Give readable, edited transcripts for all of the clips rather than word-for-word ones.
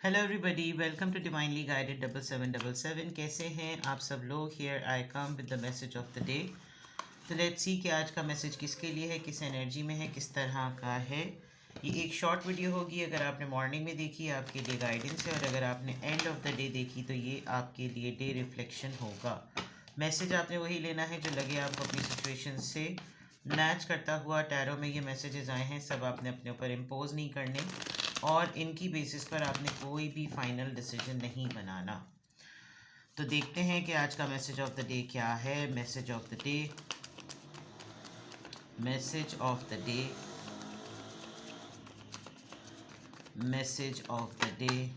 Hello everybody, welcome to divinely guided 7777। कैसे हैं आप सब लोग? Here I come with the message of the day. तो लेट्स सी कि आज का मैसेज किसके लिए है, किस एनर्जी में है, किस तरह का है। ये एक शॉर्ट वीडियो होगी। अगर आपने मॉर्निंग में देखी आपके लिए गाइडेंस है, और अगर आपने एंड ऑफ द डे देखी तो ये आपके लिए डे रिफ्लेक्शन होगा। मैसेज आपने वही लेना है जो लगे आपको अपनी सिचुएशन से मैच करता हुआ। टैरो में ये मैसेजेस आए हैं, सब आपने अपने ऊपर इम्पोज नहीं करने, और इनकी बेसिस पर आपने कोई भी फाइनल डिसीजन नहीं बनाना। तो देखते हैं कि आज का मैसेज ऑफ द डे क्या है। Message of the day, message of the day, message of the day.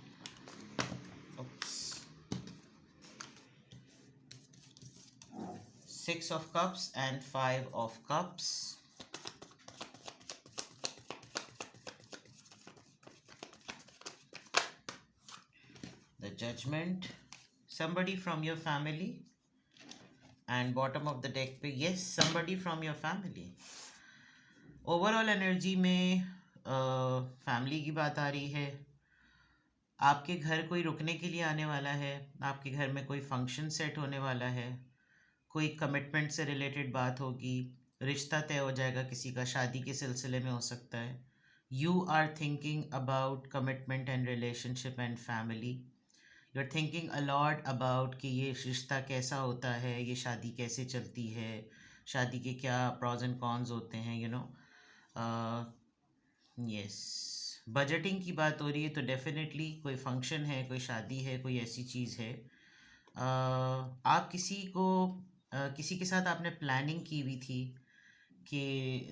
6 of cups and 5 of cups. The judgment, somebody from your family, and bottom of the deck पे yes, somebody from your family. Overall energy में family की बात आ रही है। आपके घर कोई रुकने के लिए आने वाला है, आपके घर में कोई फंक्शन सेट होने वाला है, कोई कमिटमेंट से रिलेटेड बात होगी, रिश्ता तय हो जाएगा, किसी का शादी के सिलसिले में हो सकता है। You are thinking about commitment and relationship and family. You are thinking a lot about कि ये रिश्ता कैसा होता है, ये शादी कैसे चलती है, शादी के क्या प्रॉज एंड कॉन्स होते हैं, यस। बजटिंग की बात हो रही है तो डेफिनेटली कोई फंक्शन है, कोई शादी है, कोई ऐसी चीज़ है। आप किसी के साथ आपने प्लानिंग की हुई थी कि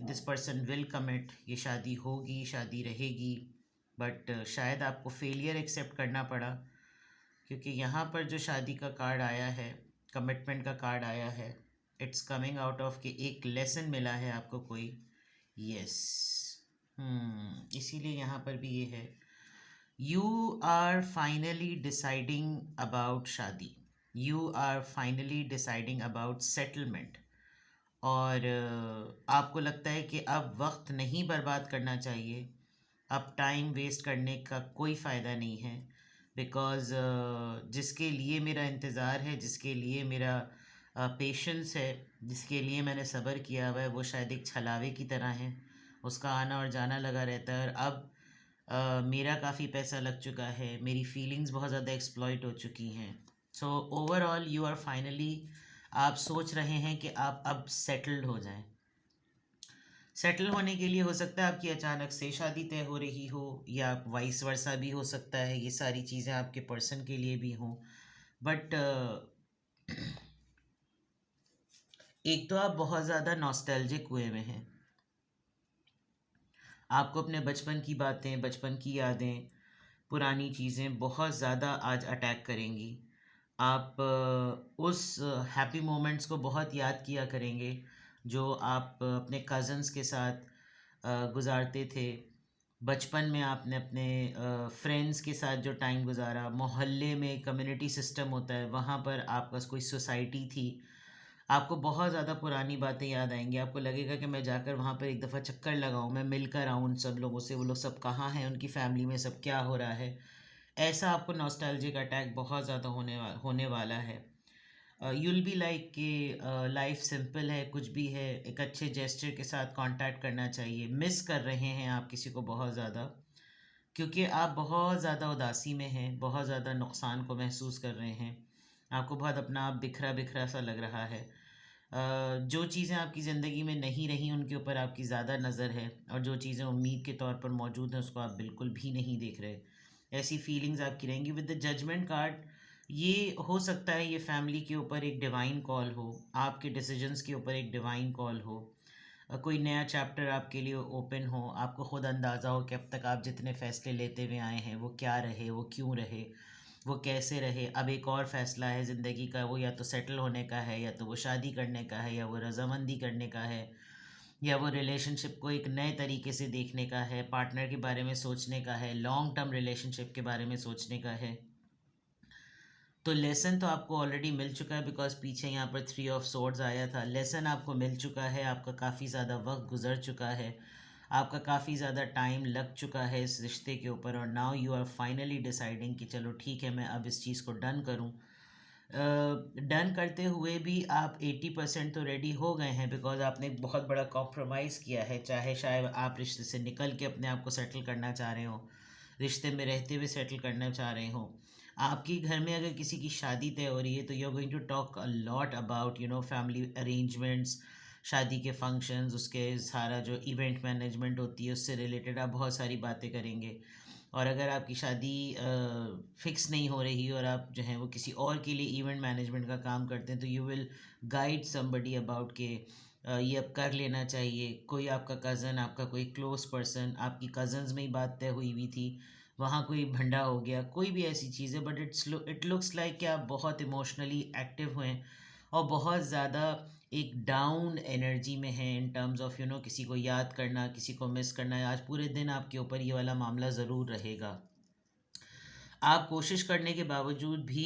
दिस पर्सन विल कमिट, ये शादी होगी, शादी रहेगी, बट शायद आपको फेलियर एक्सेप्ट करना पड़ा, क्योंकि यहाँ पर जो शादी का कार्ड आया है, कमिटमेंट का कार्ड आया है, इट्स कमिंग आउट ऑफ कि एक लेसन मिला है आपको कोई। यस, इसीलिए यहाँ पर भी ये है, you are finally deciding about shaadi, you are finally deciding about settlement. और आपको लगता है कि अब वक्त नहीं बर्बाद करना चाहिए, अब टाइम वेस्ट करने का कोई फ़ायदा नहीं है। बिकॉज़ जिसके लिए मेरा इंतज़ार है, जिसके लिए मेरा पेशेंस है, जिसके लिए मैंने सब्र किया हुआ है, वो शायद एक छलावे की तरह है, उसका आना और जाना लगा रहता है। और अब मेरा काफ़ी पैसा लग चुका है, मेरी फीलिंग्स बहुत ज़्यादा एक्सप्लॉइट हो चुकी हैं। So overall you are finally, आप सोच रहे हैं कि आप अब सेटल्ड हो जाएं। सेटल होने के लिए हो सकता है आपकी अचानक से शादी तय हो रही हो, या वाइस वर्सा भी हो सकता है, ये सारी चीज़ें आपके पर्सन के लिए भी हों। बट एक तो आप बहुत ज़्यादा नॉस्टैल्जिक हुए में हैं, आपको अपने बचपन की बातें, बचपन की यादें, पुरानी चीज़ें बहुत ज़्यादा आज अटैक करेंगी। आप उस हैप्पी मोमेंट्स को बहुत याद किया करेंगे जो आप अपने कज़न्स के साथ गुज़ारते थे। बचपन में आपने अपने फ्रेंड्स के साथ जो टाइम गुज़ारा, मोहल्ले में कम्युनिटी सिस्टम होता है, वहाँ पर आपका कोई सोसाइटी थी। आपको बहुत ज़्यादा पुरानी बातें याद आएंगी, आपको लगेगा कि मैं जाकर वहाँ पर एक दफ़ा चक्कर लगाऊँ, मैं मिलकर आऊँ उन सब लोगों से, वो लोग सब कहाँ हैं, उनकी फैमिली में सब क्या हो रहा है। ऐसा आपको नॉस्टैल्जिक अटैक बहुत ज़्यादा होने वाला है। यूल बी लाइक कि लाइफ सिंपल है, कुछ भी है, एक अच्छे जेस्चर के साथ कांटेक्ट करना चाहिए। मिस कर रहे हैं आप किसी को बहुत ज़्यादा, क्योंकि आप बहुत ज़्यादा उदासी में हैं, बहुत ज़्यादा नुकसान को महसूस कर रहे हैं, आपको बहुत अपना आप बिखरा बिखरा सा लग रहा है। जो चीज़ें आपकी ज़िंदगी में नहीं रही उनके ऊपर आपकी ज़्यादा नज़र है, और जो चीज़ें उम्मीद के तौर पर मौजूद हैं उसको आप बिल्कुल भी नहीं देख रहे। ऐसी फीलिंग्स आपकी रहेंगी। विद द जजमेंट कार्ड, ये हो सकता है ये फैमिली के ऊपर एक डिवाइन कॉल हो, आपके डिसीजंस के ऊपर एक डिवाइन कॉल हो, कोई नया चैप्टर आपके लिए ओपन हो, आपको ख़ुद अंदाज़ा हो कि अब तक आप जितने फ़ैसले लेते हुए आए हैं वो क्या रहे, वो क्यों रहे, वो कैसे रहे। अब एक और फ़ैसला है ज़िंदगी का, वो या तो सेटल होने का है, या तो वो शादी करने का है, या वो रज़ामंदी करने का है, या वो रिलेशनशिप को एक नए तरीके से देखने का है, पार्टनर के बारे में सोचने का है, लॉन्ग टर्म रिलेशनशिप के बारे में सोचने का है। तो लेसन तो आपको ऑलरेडी मिल चुका है, बिकॉज पीछे यहाँ पर 3 ऑफ सोर्ड्स आया था। लेसन आपको मिल चुका है, आपका काफ़ी ज़्यादा वक्त गुजर चुका है, आपका काफ़ी ज़्यादा टाइम लग चुका है इस रिश्ते के ऊपर, और now you are finally deciding कि चलो ठीक है, मैं अब इस चीज़ को डन करूँ। डन करते हुए भी आप 80% तो रेडी हो गए हैं, बिकॉज आपने एक बहुत बड़ा कॉम्प्रोमाइज़ किया है। चाहे शायद आप रिश्ते से निकल के अपने आप को सेटल करना चाह रहे हो, रिश्ते में रहते हुए सेटल करना चाह रहे हो, आपकी घर में अगर किसी की शादी तय हो रही है तो you are going to talk a lot about family arrangements, शादी के फंक्शंस, उसके सारा जो इवेंट मैनेजमेंट होती है उससे रिलेटेड आप बहुत सारी बातें करेंगे। और अगर आपकी शादी फिक्स नहीं हो रही और आप जो है वो किसी और के लिए इवेंट मैनेजमेंट का काम करते हैं, तो you will guide somebody about के ये अब कर लेना चाहिए। कोई आपका कज़न, आपका कोई क्लोज पर्सन, आपकी कज़न्स में ही बात तय हुई हुई थी, वहाँ कोई भंडा हो गया, कोई भी ऐसी चीज़ है, बट इट लुक्स लाइक कि आप बहुत इमोशनली एक्टिव हुए और बहुत ज़्यादा एक डाउन एनर्जी में है इन टर्म्स ऑफ किसी को याद करना, किसी को मिस करना है। आज पूरे दिन आपके ऊपर ये वाला मामला ज़रूर रहेगा। आप कोशिश करने के बावजूद भी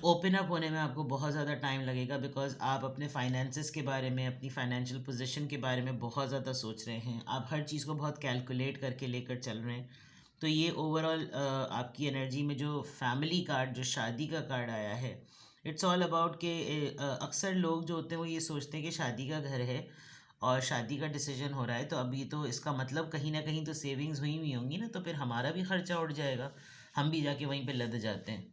ओपन अप होने में आपको बहुत ज़्यादा टाइम लगेगा, बिकॉज आप अपने फाइनेंसेस के बारे में, अपनी फाइनेंशियल पोजीशन के बारे में बहुत ज़्यादा सोच रहे हैं। आप हर चीज़ को बहुत कैलकुलेट करके लेकर चल रहे हैं। तो ये ओवरऑल आपकी एनर्जी में जो फैमिली कार्ड, जो शादी का कार्ड आया है, इट्स ऑल अबाउट के अक्सर लोग जो होते हैं वो ये सोचते हैं कि शादी का घर है और शादी का डिसीजन हो रहा है, तो अभी तो इसका मतलब कहीं ना कहीं तो सेविंग्स हुई हुई होंगी ना, तो फिर हमारा भी खर्चा उठ जाएगा, हम भी जाके वहीं पे लद जाते हैं।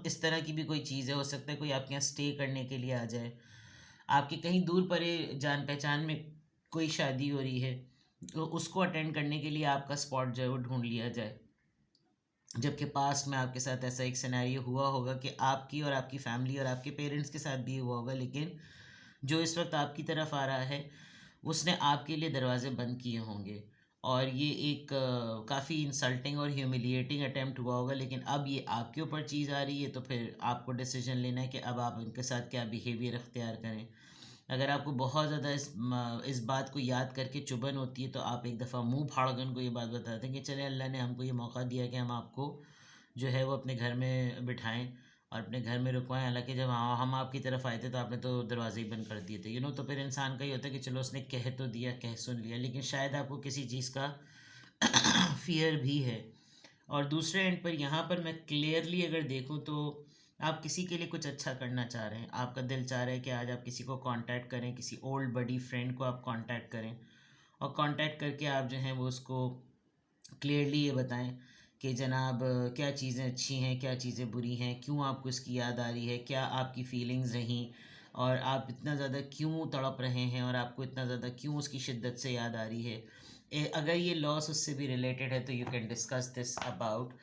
इस तरह की भी कोई चीज़ है। हो सकता है कोई आपके यहाँ स्टे करने के लिए आ जाए, आपके कहीं दूर परे जान पहचान में कोई शादी हो रही है, तो उसको अटेंड करने के लिए आपका स्पॉट जो है वो ढूंढ लिया जाए। जबकि पास्ट में आपके साथ ऐसा एक सिनेरियो हुआ होगा कि आपकी और आपकी फैमिली और आपके पेरेंट्स के साथ भी हुआ होगा, लेकिन जो इस वक्त आपकी तरफ आ रहा है उसने आपके लिए दरवाजे बंद किए होंगे, और ये एक काफ़ी इंसल्टिंग और ह्यूमिलिएटिंग अटेम्प्ट हुआ होगा। लेकिन अब ये आपके ऊपर चीज़ आ रही है, तो फिर आपको डिसीजन लेना है कि अब आप उनके साथ क्या बिहेवियर अख्तियार करें। अगर आपको बहुत ज़्यादा इस बात को याद करके चुभन होती है, तो आप एक दफ़ा मुंह फाड़ कर उनको ये बात बताते हैं कि चले, अल्लाह ने हमको ये मौका दिया कि हम आपको जो है वो अपने घर में बिठाएं और अपने घर में रुकवाएं। हालांकि जब हम आपकी तरफ आए थे तो आपने तो दरवाजे ही बंद कर दिए थे। तो फिर इंसान का ही होता है कि चलो उसने कह तो दिया, कह सुन लिया, लेकिन शायद आपको किसी चीज़ का फियर भी है। और दूसरे एंड पर यहाँ पर मैं क्लियरली अगर देखूँ तो आप किसी के लिए कुछ अच्छा करना चाह रहे हैं। आपका दिल चाह रहा है कि आज आप किसी को कांटेक्ट करें, किसी ओल्ड बडी फ्रेंड को आप कांटेक्ट करें, और कांटेक्ट करके आप जो हैं वो उसको क्लियरली ये बताएं कि जनाब क्या चीज़ें अच्छी हैं, क्या चीज़ें बुरी हैं, क्यों आपको इसकी याद आ रही है, क्या आपकी फीलिंग्स रहीं, और आप इतना ज़्यादा क्यों तड़प रहे हैं, और आपको इतना ज़्यादा क्यों उसकी शिद्दत से याद आ रही है। अगर ये लॉस उससे भी रिलेटेड है तो you can discuss this about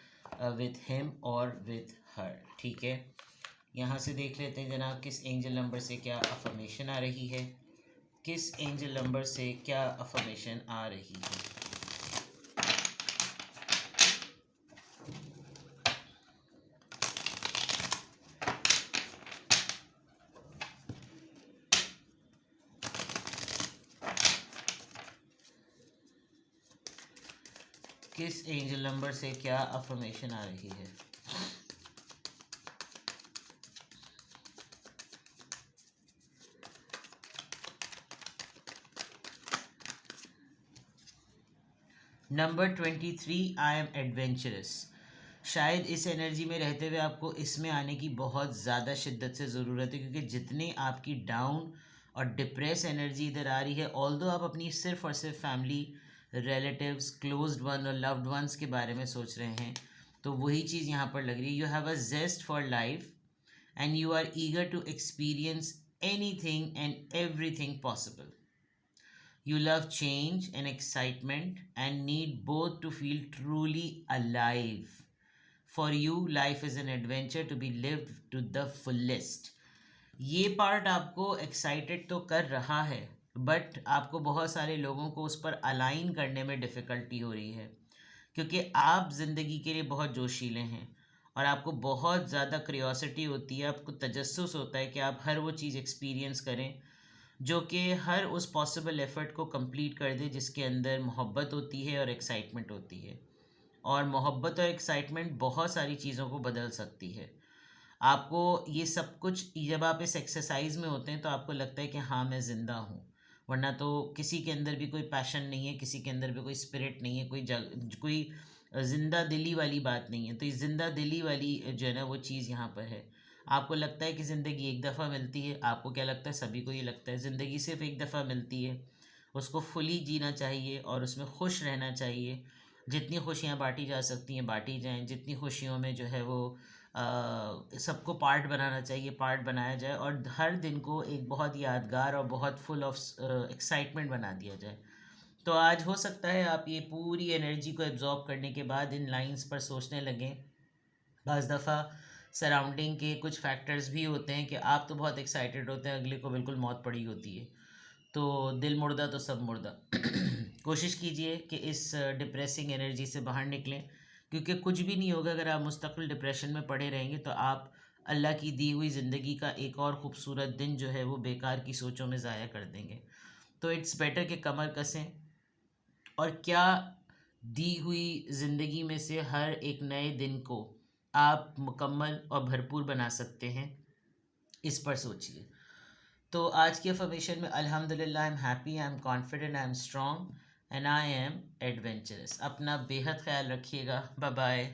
with him और विथ हर। ठीक है, यहाँ से देख लेते हैं जनाब किस एंजल नंबर से क्या अफर्मेशन आ रही है, किस एंजल नंबर से क्या अफर्मेशन आ रही है। किस एंजल नंबर से क्या अफर्मेशन आ रही है। Number 23, I am adventurous. शायद इस एनर्जी में रहते हुए आपको इसमें आने की बहुत ज़्यादा शिद्दत से ज़रूरत है, क्योंकि जितनी आपकी डाउन और डिप्रेस एनर्जी इधर आ रही है, ऑल्दो आप अपनी सिर्फ और सिर्फ फैमिली, रिलेटिव्स, क्लोज्ड वन और लव्ड वंस के बारे में सोच रहे हैं, तो वही चीज़ यहाँ पर लग रही है। You have a zest for life and you are eager to experience anything and everything possible. You love change and excitement and need both to feel truly alive. For you, life is an adventure to be lived to the fullest. ये part आपको excited तो कर रहा है, but आपको बहुत सारे लोगों को उस पर अलाइन करने में डिफ़िकल्टी हो रही है, क्योंकि आप ज़िंदगी के लिए बहुत जोशीले हैं और आपको बहुत ज़्यादा क्रियोसिटी होती है, आपको तजस्सुस होता है कि आप हर वो चीज़ एक्सपीरियंस करें जो कि हर उस पॉसिबल एफ़र्ट को कंप्लीट कर दे जिसके अंदर मोहब्बत होती है और एक्साइटमेंट होती है। और मोहब्बत और एक्साइटमेंट बहुत सारी चीज़ों को बदल सकती है। आपको ये सब कुछ जब आप इस एक्सरसाइज में होते हैं तो आपको लगता है कि हाँ, मैं ज़िंदा हूँ। वरना तो किसी के अंदर भी कोई पैशन नहीं है, किसी के अंदर भी कोई स्पिरिट नहीं है, कोई ज़िंदा दिली वाली बात नहीं है। तो ये ज़िंदा दिली वाली जो है ना वो चीज़ यहाँ पर है। आपको लगता है कि ज़िंदगी एक दफ़ा मिलती है, आपको क्या लगता है? सभी को ये लगता है ज़िंदगी सिर्फ़ एक दफ़ा मिलती है, उसको फुली जीना चाहिए और उसमें खुश रहना चाहिए। जितनी खुशियाँ बाँटी जा सकती हैं बाँटी जाएँ, जितनी खुशियों में जो है वो सबको पार्ट बनाना चाहिए, पार्ट बनाया जाए और हर दिन को एक बहुत यादगार और बहुत फुल ऑफ एक्साइटमेंट बना दिया जाए। तो आज हो सकता है आप ये पूरी एनर्जी को एब्जॉर्ब करने के बाद इन लाइंस पर सोचने लगें। बज़ दफ़ा सराउंडिंग के कुछ फैक्टर्स भी होते हैं कि आप तो बहुत एक्साइटेड होते हैं, अगले को बिल्कुल मौत पड़ी होती है। तो दिल मुर्दा तो सब मुर्दा। कोशिश कीजिए कि इस डिप्रेसिंग एनर्जी से बाहर निकलें, क्योंकि कुछ भी नहीं होगा अगर आप मुस्तकिल डिप्रेशन में पड़े रहेंगे तो आप अल्लाह की दी हुई ज़िंदगी का एक और ख़ूबसूरत दिन जो है वो बेकार की सोचों में ज़ाया कर देंगे। तो इट्स बेटर कि कमर कसें और क्या दी हुई ज़िंदगी में से हर एक नए दिन को आप मुकम्मल और भरपूर बना सकते हैं, इस पर सोचिए। तो आज की अफर्मेशन में अल्हम्दुलिल्लाह I am happy, I am confident, I am strong and I am adventurous. अपना बेहद ख्याल रखिएगा। Bye bye.